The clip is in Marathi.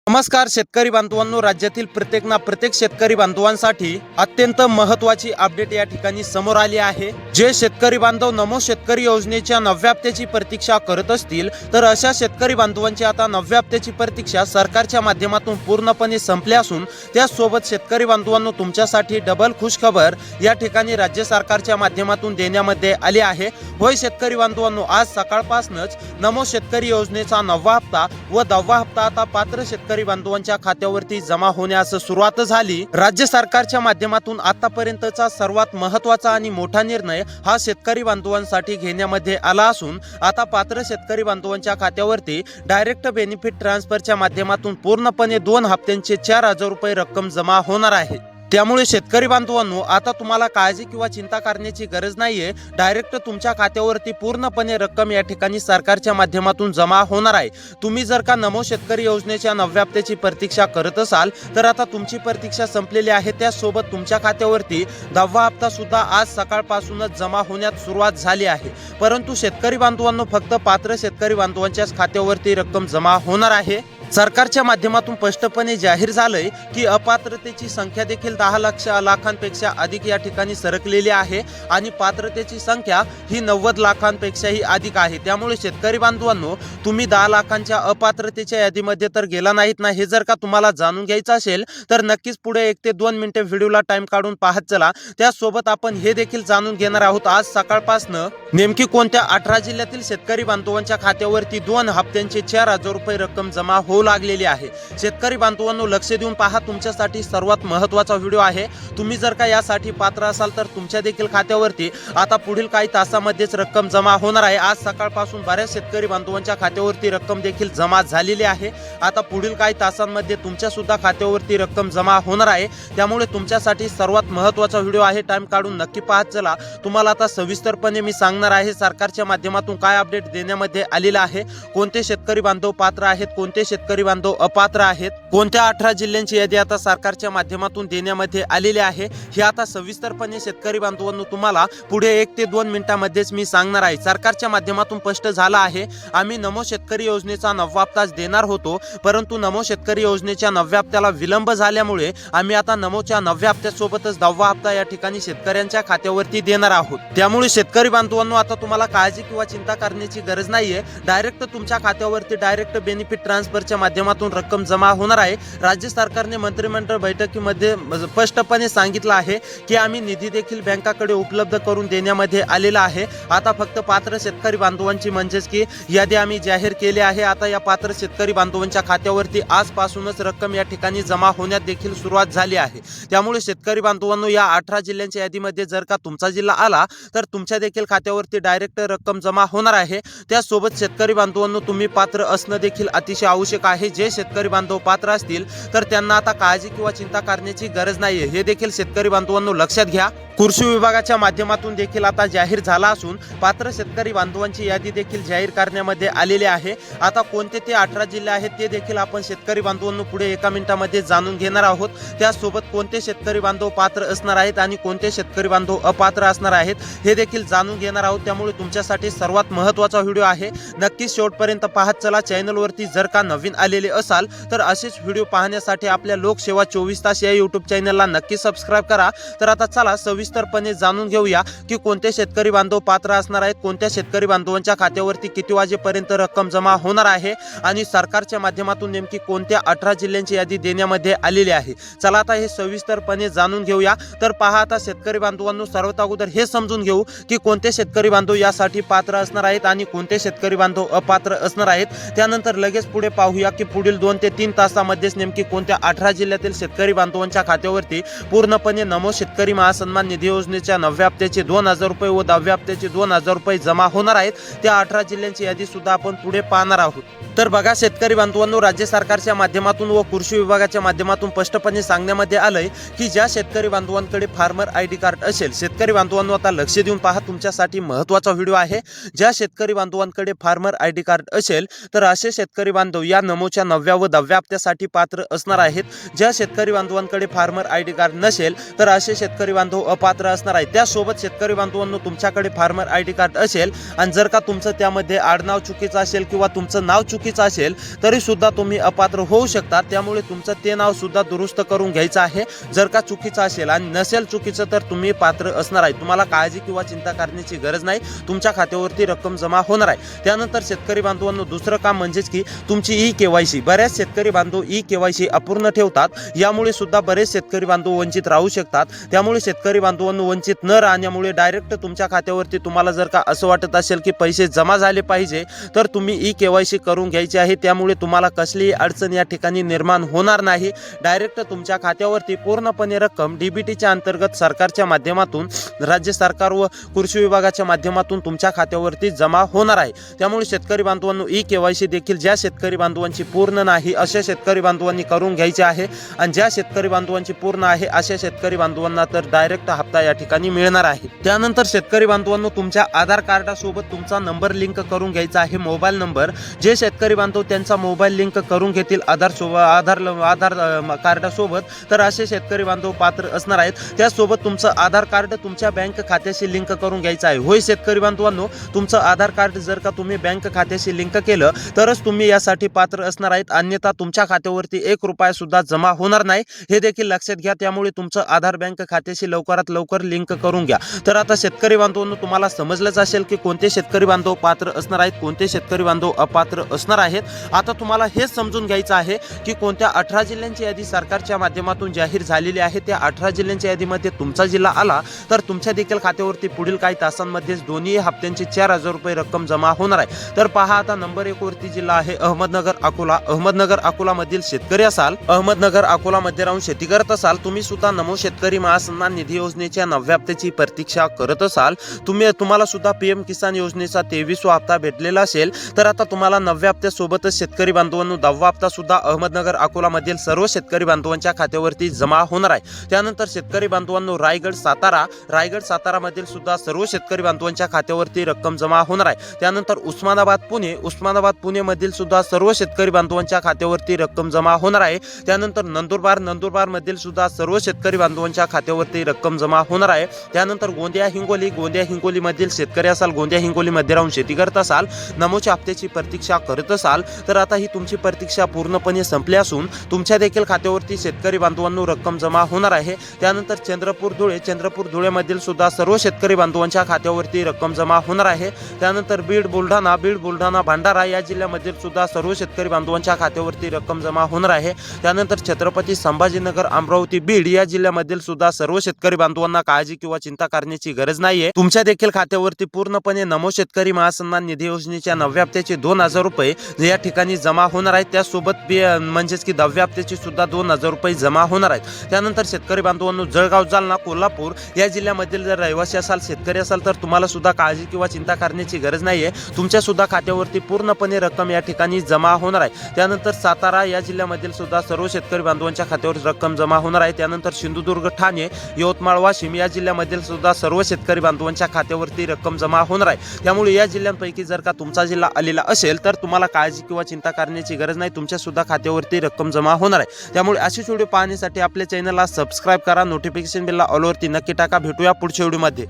नमस्कार शेतकरी बांधवांनो, राज्यातील प्रत्येक शेतकरी बांधवांसाठी अत्यंत महत्त्वाची अपडेट या ठिकाणी समोर आली आहे। जे शेतकरी बांधव नमो शेतकरी योजनेच्या 9व्या हप्त्याची प्रतीक्षा करत असतील तर अशा शेतकरी बांधवांची आता 9व्या हप्त्याची प्रतीक्षा सरकारच्या माध्यमातून पूर्णपणे संपली असून त्यासोबत शेतकरी बांधवांनो तुमच्यासाठी डबल खुशखबर या ठिकाणी राज्य सरकारच्या माध्यमातून देण्यामध्ये आली आहे। होय शेतकरी बांधवांनो, आज सकाळपासूनच नमो शेतकरी योजनेचा 9वा हप्ता व 10वा हप्ता आता पात्र शेतकरी बांधवांच्या खात्यावरती जमा होण्यास सुरुवात झाली। राज्य सरकारच्या माध्यमातून आतापर्यंतचा सर्वात महत्त्वाचा आणि मोठा निर्णय हा शेतकरी बांधवांसाठी घेण्यामध्ये आला असून आता पात्र शेतकरी बांधवांच्या खात्यावरती डायरेक्ट बेनिफिट ट्रान्सफरच्या माध्यमातून पूर्णपणे 2 हप्त्यांचे 4,000 रुपये रक्कम जमा होणार आहे। त्यामुळे शेतकरी बांधवांनो, आता तुम्हाला काळजी किंवा चिंता करण्याची गरज नाहीये। डायरेक्ट तुमच्या खात्यावरती पूर्णपणे रक्कम या ठिकाणी सरकारच्या माध्यमातून जमा होणार आहे। तुम्ही जर का नमो शेतकरी योजनेच्या 9व्या हप्त्याची प्रतीक्षा करत असाल तर आता तुमची प्रतीक्षा संपलेली आहे। त्यासोबत तुमच्या खात्यावरती 10वा हप्ता सुद्धा आज सकाळपासूनच जमा होण्यास सुरुवात झाली आहे। परंतु शेतकरी बांधवांनो, फक्त पात्र शेतकरी बांधवांच्याच खात्यावरती रक्कम जमा होणार आहे। सरकारच्या माध्यमातून स्पष्टपणे जाहीर झालंय की अपात्रतेची संख्या देखील 10 लाखांपेक्षा अधिक या ठिकाणी सरकलेली आहे आणि पात्रतेची संख्या ही 90 लाखांपेक्षाही अधिक आहे। त्यामुळे शेतकरी बांधवांनो, तुम्ही 10 लाखांच्या अपात्रतेच्या यादीमध्ये तर गेला नाहीत ना, हे जर का तुम्हाला जाणून घ्यायचं असेल तर नक्कीच पुढे 1 ते 2 मिनिटे व्हिडिओला टाइम काढून पाहत चला। त्यासोबत आपण हे देखील जाणून घेणार आहोत आज सकाळपासून नेमकी कोणत्या 18 जिल्ह्यातील शेतकरी बांधवांच्या खात्यावरती 2 हप्त्यांचे 4,000 रुपये रक्कम जमा होऊ लागलेली आहे। शेतकरी बांधवांनो, लक्ष देऊन पहा, तुमच्यासाठी सर्वात महत्त्वाचा व्हिडिओ आहे। तुम्ही जर का यासाठी पात्र असाल तर तुमच्या देखील खात्यावरती आता पुढील काही तासामध्येच रक्कम जमा होणार आहे। आज सकाळपासून बऱ्याच शेतकरी बांधवांच्या खात्यावरती रक्कम देखील जमा झालेली आहे। आता पुढील काही तासांमध्ये तुमच्या सुद्धा खात्यावरती रक्कम जमा होणार आहे। त्यामुळे तुमच्यासाठी सर्वात महत्त्वाचा व्हिडिओ आहे, टाइम काढून नक्की पाहत चला। तुम्हाला आता सविस्तरपणे मी सांगणार आहे सरकारच्या माध्यमातून काय अपडेट देण्यामध्ये आलेला आहे, कोणते शेतकरी बांधव पात्र आहेत, कोणते शेतकरी बांधव अपात्र आहेत, कोणत्या 18 जिल्ह्यांची यादी आता सरकारच्या माध्यमातून देण्यामध्ये आलेली आहे, हे आता सविस्तरपणे शेतकरी बांधवांनो तुम्हाला पुढे 1 ते 2 मिनिटांमध्येच मी सांगणार आहे। सरकारच्या माध्यमातून स्पष्ट झालं आहे, आम्ही नमो शेतकरी योजनेचा 9वा हप्ताच देणार होतो, परंतु नमो शेतकरी योजनेच्या 9व्या हप्त्याला विलंब झाल्यामुळे आम्ही आता नमोच्या 9व्या हप्त्यासोबतच 10वा हप्ता या ठिकाणी शेतकऱ्यांच्या खात्यावरती देणार आहोत। त्यामुळे शेतकरी बांधवांनो, आता तुम्हाला काळजी किंवा चिंता करण्याची गरज नाहीये। डायरेक्ट तुमच्या खात्यावरती डायरेक्ट बेनिफिट ट्रान्सफरच्या माध्यमातून रक्कम जमा होणार आहे। राज्य सरकारने मंत्रिमंडळ बैठकीमध्ये स्पष्टपणे सांगितलं आहे की आम्ही निधी देखील बँकाकडे उपलब्ध करून देण्यामध्ये आलेला आहे। आता फक्त पात्र शेतकरी बांधवांची म्हणजेच की यादी आम्ही जाहीर केली आहे। आता या पात्र शेतकरी बांधवांच्या खात्यावरती आजपासूनच रक्कम या ठिकाणी जमा होण्यात देखील सुरुवात झाली आहे। त्यामुळे शेतकरी बांधवांनो, या 18 जिल्ह्यांच्या यादीमध्ये जर का तुमचा जिल्हा आला तर तुमच्या देखील खात्यावरती डायरेक्ट रक्कम जमा होणार आहे। त्यासोबत शेतकरी बांधवांनो, तुम्ही पात्र असणं देखील अतिशय आवश्यक आहे। जे शेतकरी बांधव पात्र असतील तर त्यांना आता काळजी किंवा चिंता करण्याची गरज नाहीये, हे देखील शेतकरी बांधवांनो लक्षात घ्या। कृषी विभागाच्या माध्यमातून देखील आता जाहीर झाला असून पात्र शेतकरी बांधवांची यादी देखील जाहीर करण्यामध्ये आलेली आहे। आता कोणते ते 18 जिल्हे आहेत ते देखील आपण शेतकरी बांधवांनो पुढे 1 मिनिटामध्ये जाणून घेणार आहोत। त्यासोबत कोणते शेतकरी बांधव पात्र असणार आहेत आणि कोणते शेतकरी बांधव अपात्र असणार आहेत हे देखील जाणून घेणार आहोत। त्यामुळे तुमच्यासाठी सर्वात महत्त्वाचा व्हिडिओ आहे, नक्की शेवटपर्यंत पाहत चला। चॅनलवरती जर का नवीन आलेले असाल तर असेच व्हिडिओ पाहण्यासाठी आपल्या लोकसेवा 24 तास या यूट्यूब चॅनलला नक्की सबस्क्राईब करा। तर आता चला सविस्तरपणे जाणून घेऊया की कोणते शेतकरी बांधव पात्र असणार आहेत, कोणत्या शेतकरी बांधवांच्या खात्यावरती किती वाजेपर्यंत रक्कम जमा होणार आहे आणि सरकारच्या माध्यमातून नेमकी कोणत्या 18 जिल्ह्यांची यादी देण्यामध्ये आलेली आहे। चला आता हे सविस्तरपणे जाणून घेऊया। तर पहा, आता शेतकरी बांधवांनो, सर्वात अगोदर हे समजून घेऊ की कोणते शेतकरी बांधव यासाठी पात्र असणार आहेत आणि कोणते शेतकरी बांधव अपात्र असणार आहेत। त्यानंतर लगेच पुढे पाहूया की पुढील 2 ते 3 तासामध्येच नेमकी कोणत्या 18 जिल्ह्यातील शेतकरी बांधवांच्या खात्यावरती पूर्णपणे नमो शेतकरी महासन्मान निधी योजनेच्या 9व्या हप्त्याचे 2,000 रुपये व 10व्या हप्त्याचे 2,000 रुपये जमा होणार आहेत। त्या 18 जिल्ह्यांची यादी सुद्धा आपण पुढे पाहणार आहोत। तर बघा शेतकरी बांधवांनो, राज्य सरकारच्या माध्यमातून व कृषी विभागाच्या माध्यमातून स्पष्टपणे सांगण्यामध्ये आलंय की ज्या शेतकरी बांधवांकडे फार्मर आयडी कार्ड असेल, शेतकरी बांधवांनो आता लक्ष देऊन पहा, तुमच्यासाठी महत्त्वाचा व्हिडिओ आहे। ज्या शेतकरी बांधवांकडे फार्मर आयडी कार्ड असेल तर असे शेतकरी बांधव या नमोच्या 9व्या व 10व्या हप्त्यासाठी पात्र असणार आहेत। ज्या शेतकरी बांधवांकडे फार्मर आयडी कार्ड नसेल तर असे शेतकरी बांधव अपात्र पात्र असणार आहे। त्यासोबत शेतकरी बांधवांनो तुमच्याकडे फार्मर आयडी कार्ड असेल आणि जर का तुमचं त्यामध्ये आडनाव चुकीचं असेल किंवा तुमचं नाव चुकीचं असेल तरी सुद्धा तुम्ही अपात्र होऊ शकता। त्यामुळे तुमचं ते नाव सुद्धा दुरुस्त करून घ्यायचं आहे। जर का चुकीचं असेल आणि नसेल चुकीचं तर तुम्ही पात्र असणार आहे। तुम्हाला काळजी किंवा चिंता करण्याची गरज नाही, तुमच्या खात्यावरती रक्कम जमा होणार आहे। त्यानंतर शेतकरी बांधवांनो दुसरं काम म्हणजेच की तुमची ई-केवायसी। बऱ्याच शेतकरी बांधव ई-केवायसी अपूर्ण ठेवतात, यामुळे सुद्धा बरेच शेतकरी बांधव वंचित राहू शकतात। त्यामुळे शेतकरी बांधवांनो वंचित न राहण्यामुळे डायरेक्ट तुमच्या खात्यावरती तुम्हाला जर का असं वाटत असेल की पैसे जमा झाले पाहिजे तर तुम्ही ई-केवायसी करून घ्यायची आहे। त्यामुळे तुम्हाला कसलीही अडचण या ठिकाणी निर्माण होणार नाही। डायरेक्ट तुमच्या खात्यावरती पूर्णपणे रक्कम डीबीटीच्या अंतर्गत सरकारच्या माध्यमातून, राज्य सरकार व कृषी विभागाच्या माध्यमातून तुमच्या खात्यावरती जमा होणार आहे। त्यामुळे शेतकरी बांधवांनो ई-केवायसी देखील ज्या शेतकरी बांधवांची पूर्ण नाही अशा शेतकरी बांधवांनी करून घ्यायची आहे आणि ज्या शेतकरी बांधवांची पूर्ण आहे अशा शेतकरी बांधवांना तर डायरेक्ट हप्ता या ठिकाणी मिळणार आहे। त्यानंतर शेतकरी बांधवांनो तुमच्या आधार कार्डासोबत तुमचा नंबर लिंक करून घ्यायचा आहे, मोबाईल नंबर। जे शेतकरी बांधव त्यांचा मोबाईल लिंक करून घेतील आधार कार्डासोबत तर असे शेतकरी बांधव पात्र असणार आहेत। त्यासोबत तुमचं आधार कार्ड तुमच्या बँक खात्याशी लिंक करून घ्यायचं आहे। होय शेतकरी बांधवांनो, तुमचं आधार कार्ड जर का तुम्ही बँक खात्याशी लिंक केलं तरच तुम्ही यासाठी पात्र असणार आहेत, अन्यथा तुमच्या खात्यावरती 1 रुपया सुद्धा जमा होणार नाही, हे देखील लक्षात घ्या। त्यामुळे तुमचं आधार बँक खात्याशी लवकरात लवकर लिंक करून घ्या। तर आता शेतकरी बांधवांनो तुम्हाला समजलंच असेल की कोणते शेतकरी बांधव पात्र असणार आहेत, कोणते शेतकरी बांधव अपात्र असणार आहेत। आता तुम्हाला हेच समजून घ्यायचं आहे की कोणत्या 18 जिल्ह्यांची यादी सरकारच्या माध्यमातून जाहीर झालेली आहे। त्या 18 जिल्ह्यांच्या यादीमध्ये तुमचा जिल्हा आला तर तुमच्या देखील खात्यावरती पुढील काही तासांमध्येच दोन्ही हप्त्यांची 4000 रुपये रक्कम जमा होणार आहे। तर पहा आता नंबर 1 वरती जिल्हा आहे अहमदनगर अकोला। अहमदनगर अकोला मधील शेतकरी असाल, अहमदनगर अकोला मध्ये राहून शेती करत असाल, तुम्ही सुद्धा नमो शेतकरी महासन्मान निधी योजनेच्या 9व्या हप्त्याची प्रतीक्षा करत असाल, तुम्हाला सुद्धा पीएम किसान योजनेचा 23वा हप्ता भेटलेला असेल तर आता तुम्हाला 9व्या हप्त्यासोबतच शेतकरी बांधवांनो 10वा हप्ता सुद्धा अहमदनगर अकोला मधील सर्व शेतकरी बांधवांच्या खात्यावरती जमा होणार आहे। त्यानंतर शेतकरी बांधवांनो रायगड सातारा मधील सुद्धा सर्व शेतकरी बांधवांच्या खात्यावरती रक्कम जमा होणार आहे। त्यानंतर उस्मानाबाद पुणे मधील सुद्धा सर्व शेतकरी बांधवांच्या खात्यावरती रक्कम जमा होणार आहे। त्यानंतर नंदुरबार मधील सुद्धा सर्व शेतकरी बांधवांच्या खात्यावरती रक्कम जमा होणार आहे। त्यानंतर गोंदिया हिंगोली मधील शेतकरी असाल, गोंदिया हिंगोली मध्ये राहून शेती करत असाल, नमोच्या हप्त्याची प्रतीक्षा करत असाल तर आता ही तुमची प्रतीक्षा पूर्णपणे संपली असून तुमच्या देखील खात्यावरती शेतकरी बांधवांनो रक्कम जमा होणार आहे। त्यानंतर चंद्रपूर धुळे मधील सुद्धा सर्व शेतकरी बांधवांच्या खात्यावरती रक्कम जमा होणार आहे। त्यानंतर बीड बुलढाणा भंडारा या जिल्ह्यामधील सुद्धा सर्व शेतकरी बांधवांच्या खात्यावरती रक्कम जमा होणार आहे। त्यानंतर छत्रपती संभाजीनगर अमरावती बीड या जिल्ह्यामधील सुद्धा सर्व शेतकरी बांधवांना काळजी किंवा चिंता करण्याची गरज नाहीये, तुमच्या देखील खात्यावरती पूर्णपणे नमो शेतकरी महासन्मान निधी योजनेच्या 9व्या हप्त्याचे 2000 रुपये या ठिकाणी जमा होणार आहेत। त्यासोबत म्हणजेच की 10व्या हप्त्याची सुद्धा 2000 रुपये जमा होणार आहेत। त्यानंतर शेतकरी बांधवांनो जळगाव, जालना, कोल्हापूर या जिल्ह्यामधील जर रहिवासी असाल, शेतकरी असाल तर तुम्हाला सुद्धा काळजी किंवा चिंता करण्याची गरज नाहीये, तुमच्या सुद्धा खात्यावरती पूर्णपणे रक्कम या ठिकाणी जमा होणार आहे। त्यानंतर सातारा या जिल्ह्यामधील सुद्धा सर्व शेतकरी बांधवांच्या खात्यावर रक्कम जमा होणार आहे। त्यानंतर सिंधुदुर्ग, ठाणे, यवतमाळ, वाशिम या जिल्ह्यामधील सुद्धा सर्व शेतकरी बांधवांच्या खात्यावरती रक्कम जमा होणार आहे। त्यामुळे या जिल्ह्यांपैकी जर का तुमचा जिल्हा आलेला असेल तर तुम्हाला काळजी किंवा चिंता करण्याची गरज नाही, तुमच्या सुद्धा खात्यावरती रक्कम जमा होणार आहे। त्यामुळे अशीच व्हिडिओ पाहण्यासाठी आपल्या चॅनलला सबस्क्राईब करा, नोटिफिकेशन बेलला ऑल वरती नक्की टाका। भेटूया पुढच्या व्हिडिओमध्ये।